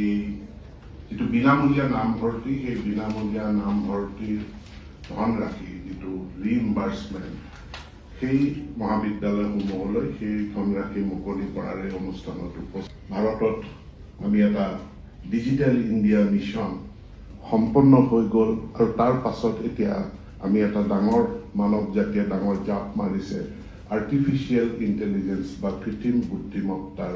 এই যিটো বিনামূলীয়া নামভৰ্তি, সেই বিনামূলীয়া নামভৰ্তিৰ ধনৰাশি যিটো ৰিইম্বাৰ্চমেণ্ট, সেই মহাবিদ্যালয়সমূহলৈ সেই ধনৰাশি মুকলি কৰাৰ এই অনুষ্ঠানত ভাৰতত আমি এটা ডিজিটেল ইণ্ডিয়া মিছন সম্পন্ন হৈ গ'ল আৰু তাৰ পাছত এতিয়া আমি এটা ডাঙৰ মানৱ জাতিয়ে ডাঙৰ জাপ মাৰিছে আৰ্টিফিচিয়েল ইণ্টেলিজেন্স বা কৃত্ৰিম বুদ্ধিমত্তাৰ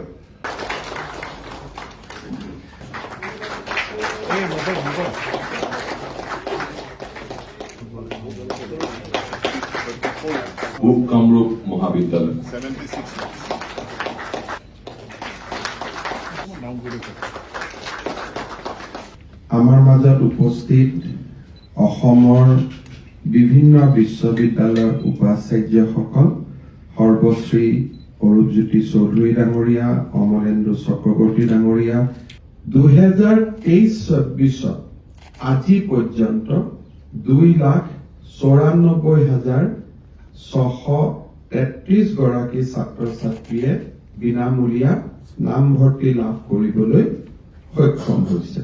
পূব কামৰূপ মহাবিদ্যালয়। আমাৰ মাজত উপস্থিত অসমৰ বিভিন্ন বিশ্ববিদ্যালয়ৰ উপাচাৰ্যসকল, সৰ্বশ্ৰী অৰূপজ্যোতি চৌধুৰী ডাঙৰীয়া, অমলেন্দু চক্ৰৱৰ্তী ডাঙৰীয়া, 2023-24 আজি পৰ্যন্ত 2,94,633 গৰাকী ছাত্ৰ ছাত্ৰীয়ে বিনামূলীয়া নামভৰ্তি লাভ কৰিবলৈ সক্ষম হৈছে।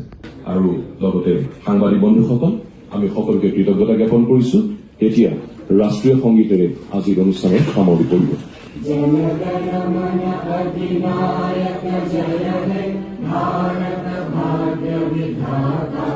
আৰু লগতে সাংবাদিক বন্ধুসকল, আমি সকলোকে কৃতজ্ঞতা জ্ঞাপন কৰিছো। এতিয়া ৰাষ্ট্ৰীয় সংগীতেৰে আজিৰ অনুষ্ঠানত সামৰি পৰিব। जय हे भारत भाग्य विधाता।